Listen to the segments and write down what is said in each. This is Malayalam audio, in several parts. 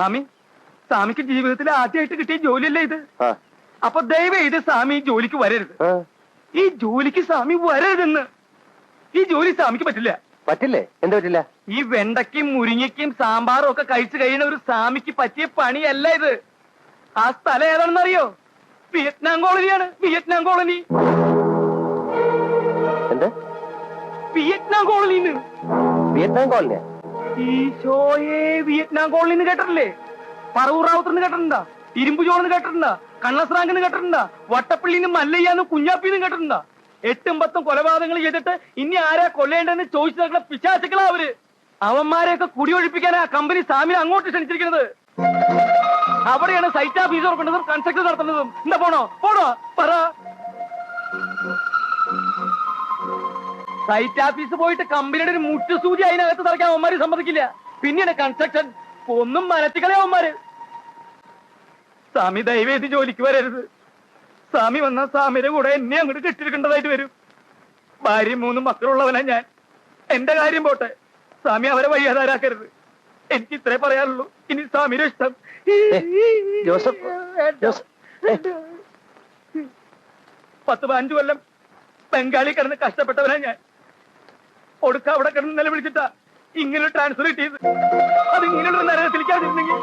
സ്വാമി, സ്വാമിക്ക് ജീവിതത്തിൽ ആദ്യമായിട്ട് കിട്ടിയ ജോലിയല്ലേ ഇത്? അപ്പൊ ദയവ് ഇത് സ്വാമി ഈ ജോലിക്ക് വരരുത്. ഈ ജോലിക്ക് സ്വാമി വരരുതെന്ന്. ഈ ജോലി സ്വാമിക്ക് പറ്റില്ല. പറ്റില്ലേ? എന്താ പറ്റില്ല? ഈ വെണ്ടയ്ക്കും മുരിങ്ങയ്ക്കും സാമ്പാറും ഒക്കെ കഴിച്ചു കഴിയുന്ന ഒരു സ്വാമിക്ക് പറ്റിയ പണിയല്ല ഇത്. ആ സ്ഥലം ഏതാണെന്ന് അറിയോ? വിയറ്റ്നാം കോളനിയാണ്. Vietnam colony. എന്ത്? വിയറ്റ്നാം കോളനിന്ന്. വിയറ്റ്നാം കോളനിയാ? ഈശോയെ, വിയറ്റ്നാം കോളനിന്ന് കേട്ടിട്ടില്ലേ? പറവൂർ റാവുത്തർന്ന് കേട്ടിട്ടുണ്ടാ? ഇരുമ്പു ചോളെന്ന് കേട്ടിട്ടുണ്ടാ? കണ്ണസ്രാങ്കെന്ന് കേട്ടിട്ടുണ്ടാ? വട്ടപ്പള്ളിന്ന് മല്ലയ്യാന്ന് കുഞ്ഞാപ്പിന്ന് കേട്ടിട്ടുണ്ടാ? 8ഉം 10ഉം കൊലപാതകങ്ങൾ ചെയ്തിട്ട് ഇനി ആരാ കൊല്ലേണ്ടെന്ന് ചോദിച്ചു നടക്കുന്ന പിശാചുക്കളാ അവര്. അവന്മാരെയൊക്കെ കുടിയൊഴിപ്പിക്കാനാ കമ്പനി സ്വാമിനെ അങ്ങോട്ട് ക്ഷണിച്ചിരിക്കുന്നത്. അവിടെയാണ് സൈറ്റ് ഓഫീസ് തുറക്കുന്നതും കൺസ്ട്രക്ഷൻ നടത്തുന്നതും. എന്താ പോണോ? പോണോ? പറ. സൈറ്റ് ഓഫീസ് പോയിട്ട് കമ്പനിയുടെ ഒരു മുട്ടുസൂചി അതിനകത്ത് തറയ്ക്കാൻ അവന്മാര് സമ്മതിക്കില്ല. പിന്നെയാണ് കൺസ്ട്രക്ഷൻ. ഒന്നും മനത്തിക്കളെ അവന്മാര്. സ്വാമി ദയവേദി ജോലിക്ക് വരരുത്. സ്വാമി വന്ന സ്വാമിയുടെ കൂടെ എന്നെ അങ്ങോട്ട് കെട്ടിരിക്കേണ്ടതായിട്ട് വരും. ഭാര്യയും 3 മക്കളുള്ളവനാ ഞാൻ. എന്റെ കാര്യം പോട്ടെ, സ്വാമി അവരെ വഴിയാധാരാക്കരുത്. എനിക്ക് ഇത്രേ പറയാനുള്ളൂ. ഇനി സ്വാമിയുടെ ഇഷ്ടം. ജോസഫ്, 10-15 കൊല്ലം ബംഗാളി കിടന്ന് കഷ്ടപ്പെട്ടവനാ ഞാൻ. ഒടുക്ക അവിടെ കിടന്ന് നിലവിളിച്ചിട്ടാ ഇങ്ങനൊരു ട്രാൻസ്ഫർ കിട്ടിയത്. അത് ഇങ്ങനെയുള്ള നരകത്തിലേക്കാതിരുന്നെങ്കിൽ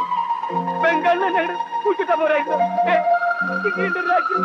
ബംഗാളിൽ തന്നെ കൂട്ടിട്ടാ പോരായിരുന്നു. ഇങ്ങനെയുണ്ട് രാജ്യം.